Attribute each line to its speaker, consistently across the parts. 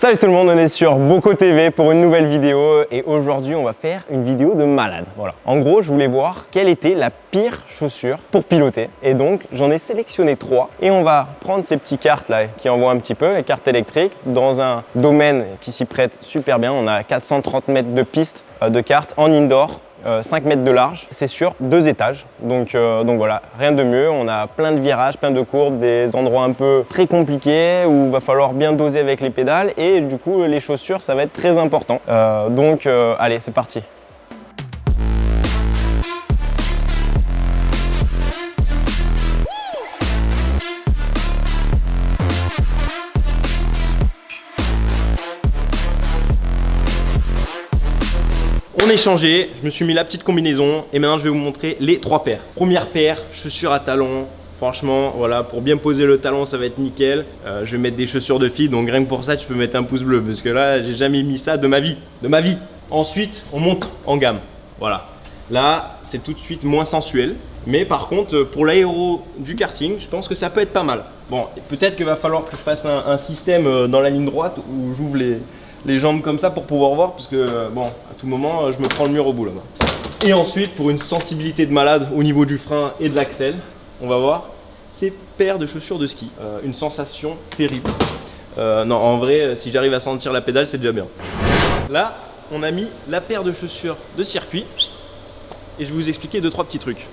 Speaker 1: Salut tout le monde, on est sur Boko TV pour une nouvelle vidéo et aujourd'hui on va faire une vidéo de malade. Voilà. En gros, je voulais voir quelle était la pire chaussure pour piloter et donc j'en ai sélectionné 3 et on va prendre ces petites cartes là qui envoient un petit peu, les cartes électriques, dans un domaine qui s'y prête super bien. On a 430 mètres de piste de cartes en indoor. 5 mètres de large, c'est sur 2 étages, donc voilà, rien de mieux. On a plein de virages, plein de courbes, des endroits un peu très compliqués où il va falloir bien doser avec les pédales et du coup les chaussures ça va être très important. Allez, c'est parti. On est changé, je me suis mis la petite combinaison et maintenant je vais vous montrer les 3 paires. Première paire, chaussures à talons. Franchement, voilà, pour bien poser le talon, ça va être nickel. Je vais mettre des chaussures de fille, donc rien que pour ça, tu peux mettre un pouce bleu parce que là, j'ai jamais mis ça de ma vie, Ensuite, on monte en gamme. Voilà. Là, c'est tout de suite moins sensuel. Mais par contre, pour l'aéro du karting, je pense que ça peut être pas mal. Bon, peut-être qu'il va falloir que je fasse un système dans la ligne droite où j'ouvre les jambes comme ça pour pouvoir voir parce que bon, à tout moment je me prends le mur au bout là-bas. Et ensuite pour une sensibilité de malade au niveau du frein et de l'axel, on va voir ces paires de chaussures de ski. Une sensation terrible. Non, en vrai, si j'arrive à sentir la pédale, c'est déjà bien. Là, on a mis la paire de chaussures de circuit et je vais vous expliquer 2-3 petits trucs.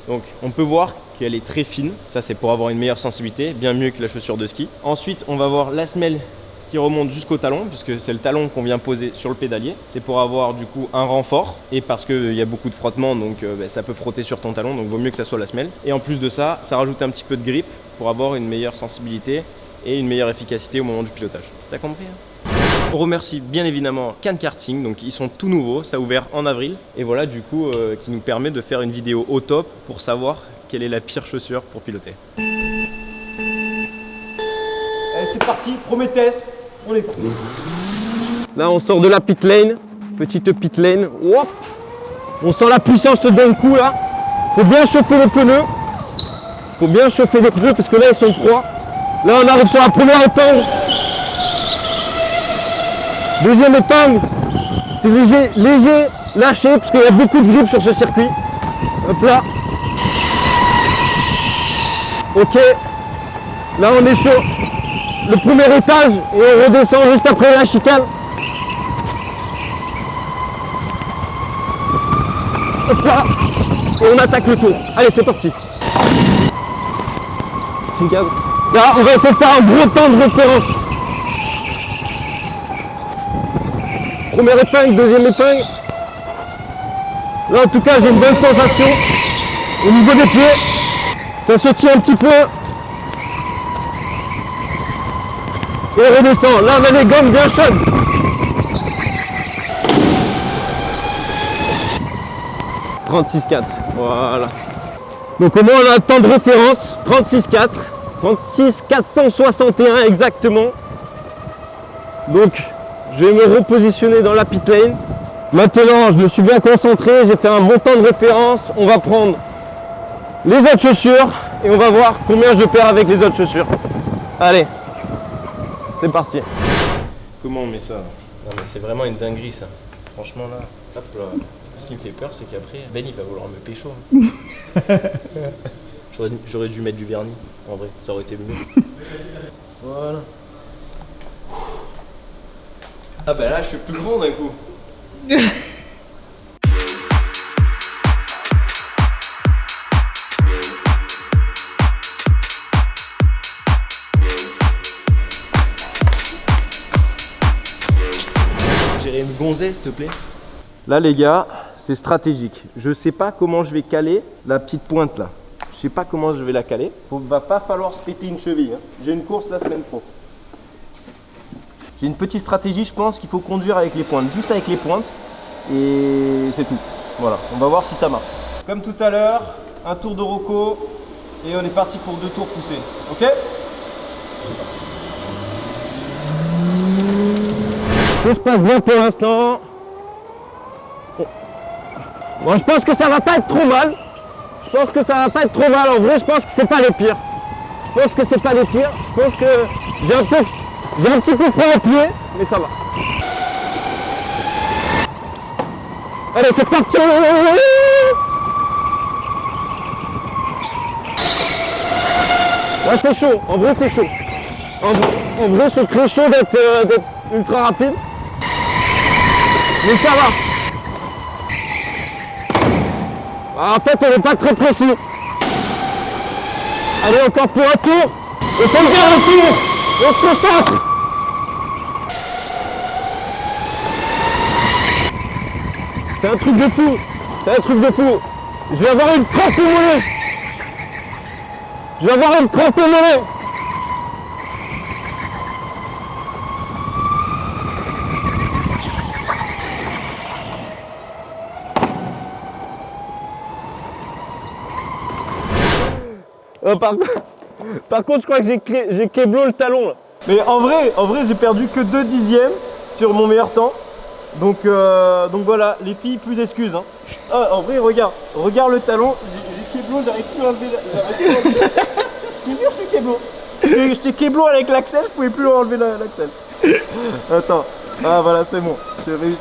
Speaker 1: Donc on peut voir qu'elle est très fine, ça c'est pour avoir une meilleure sensibilité, bien mieux que la chaussure de ski. Ensuite, on va voir la semelle qui remonte jusqu'au talon, puisque c'est le talon qu'on vient poser sur le pédalier. C'est pour avoir du coup un renfort et parce qu'il y a beaucoup de frottement, donc ça peut frotter sur ton talon, donc vaut mieux que ça soit la semelle. Et en plus de ça, ça rajoute un petit peu de grip pour avoir une meilleure sensibilité et une meilleure efficacité au moment du pilotage. T'as compris hein? On remercie bien évidemment Cannes Karting, donc ils sont tout nouveaux, ça a ouvert en avril. Et voilà du coup qui nous permet de faire une vidéo au top pour savoir quelle est la pire chaussure pour piloter. Allez, c'est parti, premier test. On est parti. Là on sort de la pit lane, petite pit lane. Hop, on sent la puissance d'un coup là. Faut bien chauffer les pneus. Faut bien chauffer les pneus parce que là ils sont froids. Là on arrive sur la première épingle. Deuxième épingle, c'est léger lâché parce qu'il y a beaucoup de grip sur ce circuit. Hop là. Ok. Là on est sur le premier étage et on redescend juste après la chicane. Hop là. Et on attaque le tour. Allez, c'est parti. Chicane. Là, on va essayer de faire un gros temps de référence. Première épingle, deuxième épingle. Là, en tout cas, j'ai une bonne sensation au niveau des pieds. Ça se tient un petit peu. Et on redescend. Là, on a les gommes bien chaudes. « 36,4 ». Voilà. Donc au moins, on a un temps de référence. 36,4. 36,461 exactement. Donc, je vais me repositionner dans la pit lane. Maintenant, je me suis bien concentré. J'ai fait un bon temps de référence. On va prendre les autres chaussures et on va voir combien je perds avec les autres chaussures. Allez. C'est parti. Comment on met ça? Non mais c'est vraiment une dinguerie ça. Franchement là, hop là. Ce qui me fait peur c'est qu'après Ben il va vouloir me pécho. J'aurais dû mettre du vernis. En vrai, ça aurait été mieux. Voilà. Ah bah là je suis plus grand d'un coup. Une gonzesse s'il te plaît. Là les gars, c'est stratégique. Je sais pas comment je vais caler la petite pointe là. Je sais pas comment je vais la caler. Va pas falloir se péter une cheville. Hein. J'ai une course la semaine pro. J'ai une petite stratégie, je pense qu'il faut conduire avec les pointes. Juste avec les pointes. Et c'est tout. Voilà, on va voir si ça marche. Comme tout à l'heure, un tour de Rocco. Et on est parti pour 2 tours poussés. Ok? Tout se passe bien pour l'instant. Bon, je pense que ça va pas être trop mal. En vrai, je pense que c'est pas les pires. Je pense que j'ai un peu
Speaker 2: J'ai un petit peu froid au pied, mais ça va. Allez, c'est parti. Là c'est chaud, en vrai c'est chaud. En vrai c'est très chaud d'être ultra rapide. Mais ça va. En fait on n'est pas très précis. Allez encore pour un tour. Il faut le faire le tour. On se concentre. C'est un truc de fou. C'est un truc de fou. Je vais avoir une crampe au mollet. Je vais avoir une crampe au mollet. Par contre, je crois que j'ai kéblo le talon là.
Speaker 1: Mais en vrai j'ai perdu que 2 dixièmes sur mon meilleur temps. Donc voilà, les filles, plus d'excuses. Hein. Ah, en vrai, regarde le talon, j'ai kéblo, j'arrive plus à enlever la... Je te jure, je suis kéblo. J'étais kéblo avec l'axel, je pouvais plus enlever l'axel. Attends, ah voilà, c'est bon, j'ai réussi.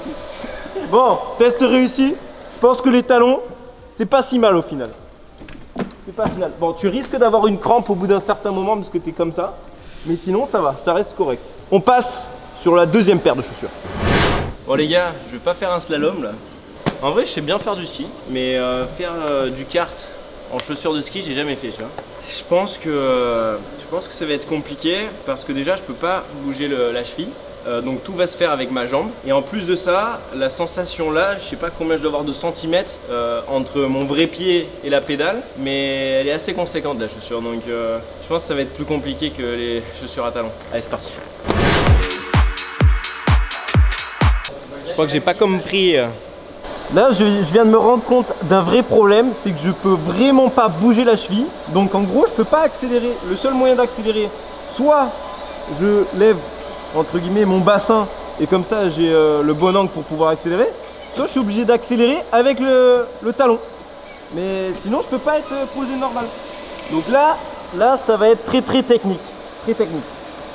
Speaker 1: Bon, test réussi. Je pense que les talons, c'est pas si mal au final. C'est pas final. Bon, tu risques d'avoir une crampe au bout d'un certain moment parce que t'es comme ça. Mais sinon, ça va, ça reste correct. On passe sur la deuxième paire de chaussures. Bon les gars, je vais pas faire un slalom là. En vrai, je sais bien faire du ski, mais faire du kart en chaussures de ski, j'ai jamais fait, tu vois. Je pense que ça va être compliqué parce que déjà, je peux pas bouger la cheville. Donc tout va se faire avec ma jambe. Et en plus de ça, la sensation là, je sais pas combien je dois avoir de centimètres entre mon vrai pied et la pédale, mais elle est assez conséquente la chaussure. Donc je pense que ça va être plus compliqué que les chaussures à talons. Allez, c'est parti. Je crois que j'ai pas compris. Là, je viens de me rendre compte d'un vrai problème, c'est que je peux vraiment pas bouger la cheville. Donc en gros, je peux pas accélérer. Le seul moyen d'accélérer, soit je lève entre guillemets mon bassin et comme ça j'ai le bon angle pour pouvoir accélérer, soit je suis obligé d'accélérer avec le talon. Mais sinon, je peux pas être posé normal. Donc là, ça va être très technique, très technique.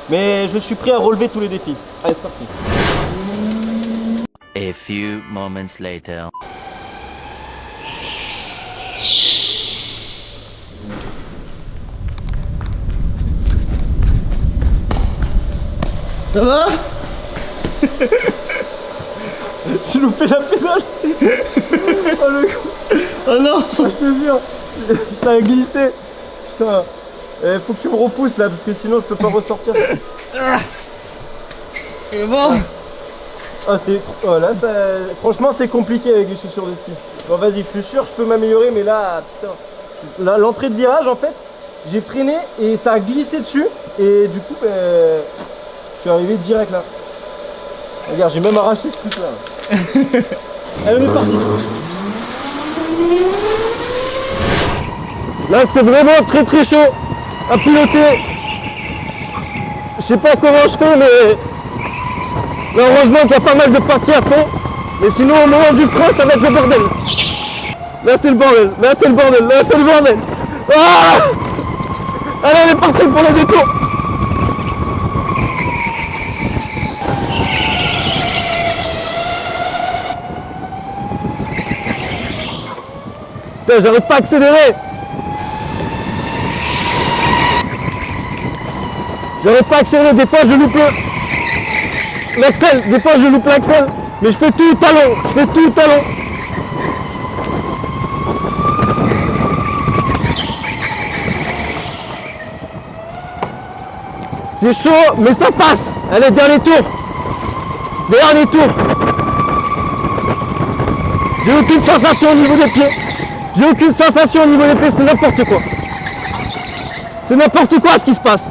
Speaker 1: Mais je suis prêt à relever tous les défis. Allez, c'est parti.
Speaker 3: A few moments later.
Speaker 2: Ça va?
Speaker 1: J'ai loupé la pédale. Oh le coup.
Speaker 2: Oh non.
Speaker 1: Ah, je te jure, ça a glissé. Putain. Faut que tu me repousses là parce que sinon je peux pas ressortir.
Speaker 2: C'est bon.
Speaker 1: Ah là, franchement c'est compliqué avec les chaussures de ski. Bon vas-y, je suis sûr que je peux m'améliorer, mais là, putain, l'entrée de virage en fait, j'ai freiné et ça a glissé dessus et du coup, je suis arrivé direct là. Regarde, j'ai même arraché ce truc là. Allez, on est parti.
Speaker 2: Là, c'est vraiment très chaud à piloter. Je sais pas comment je fais, mais heureusement qu'il y a pas mal de parties à fond. Mais sinon, au moment du frein, ça va être le bordel. Là, c'est le bordel. Là, c'est le bordel. Là, c'est le bordel. Ah, allez, on est parti pour le détour. Putain, j'arrive pas à accélérer. J'arrive pas à accélérer. Des fois, je loupe l'axel. Des fois, je loupe l'axel. Mais je fais tout talon. Je fais tout talon. C'est chaud, mais ça passe. Allez, dernier tour. Dernier tour. J'ai aucune sensation au niveau des pieds. J'ai aucune sensation au niveau des pieds, c'est n'importe quoi. C'est n'importe quoi ce qui se passe.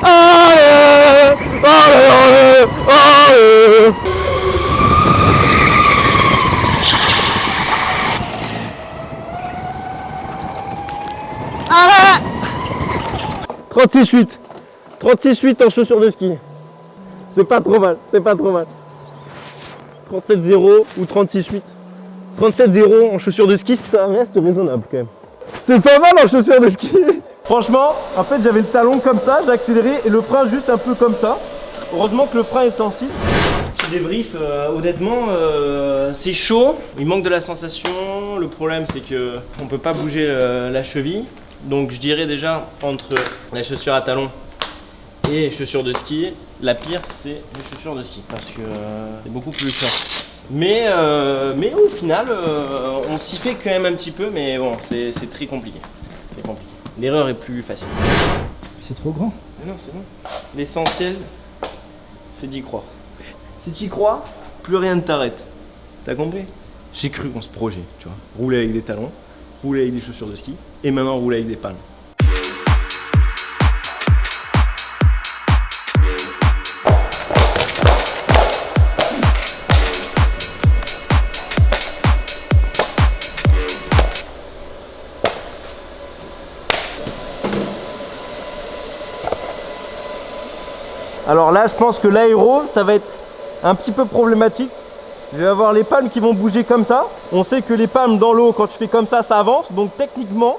Speaker 2: Allez, allez, allez, allez. Allez. 36,8. 36,8 en chaussures de ski. C'est pas trop mal, c'est pas trop mal. 37,0 ou 36,8. 37,0 en chaussures de ski, ça reste raisonnable quand même. C'est pas mal en chaussures de ski.
Speaker 1: Franchement, en fait, j'avais le talon comme ça, j'ai accéléré et le frein juste un peu comme ça. Heureusement que le frein est sensible. Petit débrief, honnêtement, c'est chaud. Il manque de la sensation. Le problème, c'est que on peut pas bouger la cheville. Donc je dirais déjà entre la chaussure à talons et les chaussures de ski, la pire c'est les chaussures de ski parce que c'est beaucoup plus chiant. Mais au final, on s'y fait quand même un petit peu, mais bon, c'est très compliqué. C'est compliqué. L'erreur est plus facile.
Speaker 2: C'est trop grand.
Speaker 1: Mais non, c'est bon. L'essentiel, c'est d'y croire. Si tu y crois, plus rien ne t'arrête. T'as compris? J'ai cru en ce projet, tu vois. Rouler avec des talons, rouler avec des chaussures de ski, et maintenant rouler avec des palmes. Alors là, je pense que l'aéro, ça va être un petit peu problématique. Je vais avoir les palmes qui vont bouger comme ça. On sait que les palmes dans l'eau, quand tu fais comme ça avance. Donc techniquement,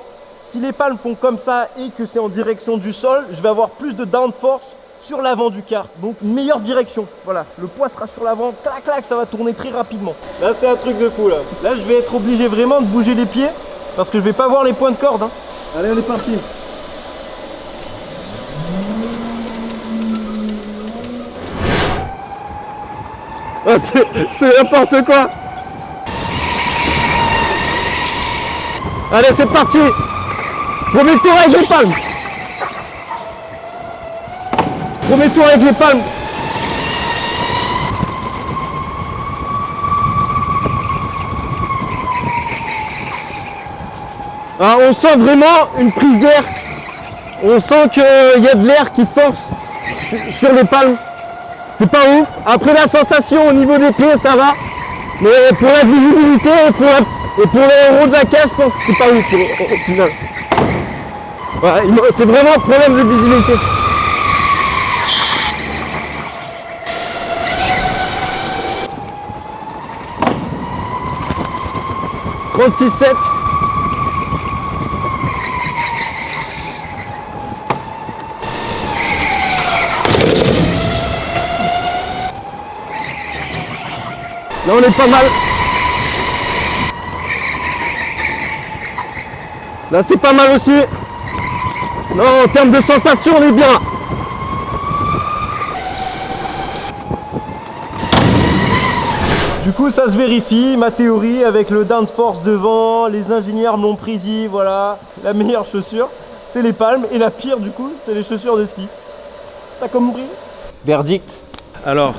Speaker 1: si les palmes font comme ça et que c'est en direction du sol, je vais avoir plus de downforce sur l'avant du kart. Donc une meilleure direction. Voilà, le poids sera sur l'avant, clac clac, ça va tourner très rapidement. Là, c'est un truc de fou là. Là, je vais être obligé vraiment de bouger les pieds parce que je vais pas voir les points de corde. Hein. Allez, on est parti.
Speaker 2: Ah, c'est n'importe quoi. Allez, c'est parti. Premier tour avec les palmes. Premier tour avec les palmes. Ah, on sent vraiment une prise d'air. On sent qu'il y a de l'air qui force sur les palmes. C'est pas ouf. Après la sensation au niveau des pieds, ça va. Mais pour la visibilité et pour l'aéro de la cage, je pense que c'est pas ouf au final. Ouais, c'est vraiment un problème de visibilité. « 36,7 ». Là, on est pas mal. Là, c'est pas mal aussi. Non, en termes de sensation, on est bien.
Speaker 1: Du coup, ça se vérifie, ma théorie avec le downforce devant, les ingénieurs m'ont prédit, voilà, la meilleure chaussure, c'est les palmes, et la pire, du coup, c'est les chaussures de ski. T'as compris? Verdict. Alors,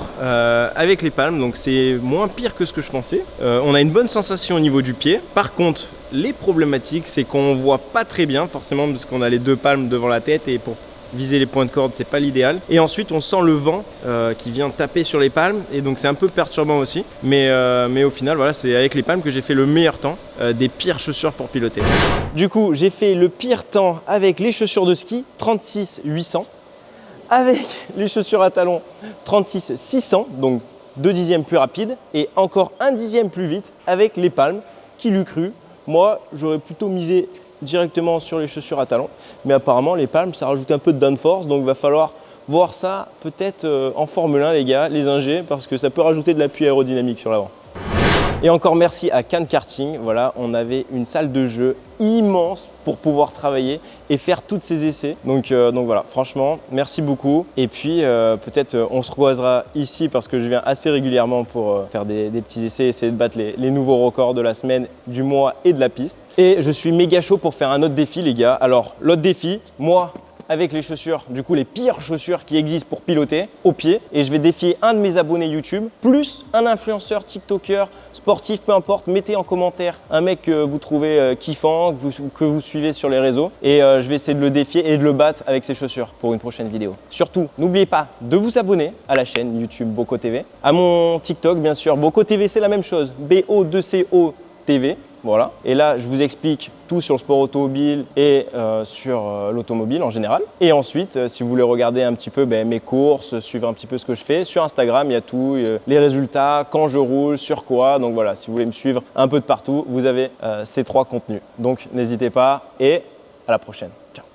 Speaker 1: avec les palmes, donc c'est moins pire que ce que je pensais. On a une bonne sensation au niveau du pied. Par contre, les problématiques, c'est qu'on voit pas très bien, forcément, parce qu'on a les deux palmes devant la tête et pour viser les points de corde, c'est pas l'idéal. Et ensuite, on sent le vent qui vient taper sur les palmes, et donc c'est un peu perturbant aussi. Mais au final, voilà, c'est avec les palmes que j'ai fait le meilleur temps des pires chaussures pour piloter. Du coup, j'ai fait le pire temps avec les chaussures de ski, 36,800. Avec les chaussures à talons, 36,600, donc 2 dixièmes plus rapide et encore 1 dixième plus vite avec les palmes. Qui l'eût cru? Moi, j'aurais plutôt misé directement sur les chaussures à talons, mais apparemment les palmes, ça rajoute un peu de downforce, donc il va falloir voir ça peut-être en Formule 1 les gars, les ingés, parce que ça peut rajouter de l'appui aérodynamique sur l'avant. Et encore merci à Cannes Karting, voilà, on avait une salle de jeu immense pour pouvoir travailler et faire tous ces essais. Donc voilà, franchement, merci beaucoup. Et puis peut-être on se croisera ici parce que je viens assez régulièrement pour faire des petits essais, essayer de battre les nouveaux records de la semaine, du mois et de la piste. Et je suis méga chaud pour faire un autre défi les gars. Alors l'autre défi, moi, avec les chaussures, du coup les pires chaussures qui existent pour piloter au pied, et je vais défier un de mes abonnés YouTube plus un influenceur, tiktoker, sportif, peu importe. Mettez en commentaire un mec que vous trouvez kiffant, que vous suivez sur les réseaux, et je vais essayer de le défier et de le battre avec ses chaussures pour une prochaine vidéo. Surtout, n'oubliez pas de vous abonner à la chaîne YouTube Boko TV, à mon TikTok bien sûr, Boko TV c'est la même chose, BO2CO TV. Voilà. Et là, je vous explique tout sur le sport automobile et sur l'automobile en général. Et ensuite, si vous voulez regarder un petit peu mes courses, suivre un petit peu ce que je fais, sur Instagram, il y a tout, les résultats, quand je roule, sur quoi. Donc voilà, si vous voulez me suivre un peu de partout, vous avez ces 3 contenus. Donc n'hésitez pas et à la prochaine. Ciao.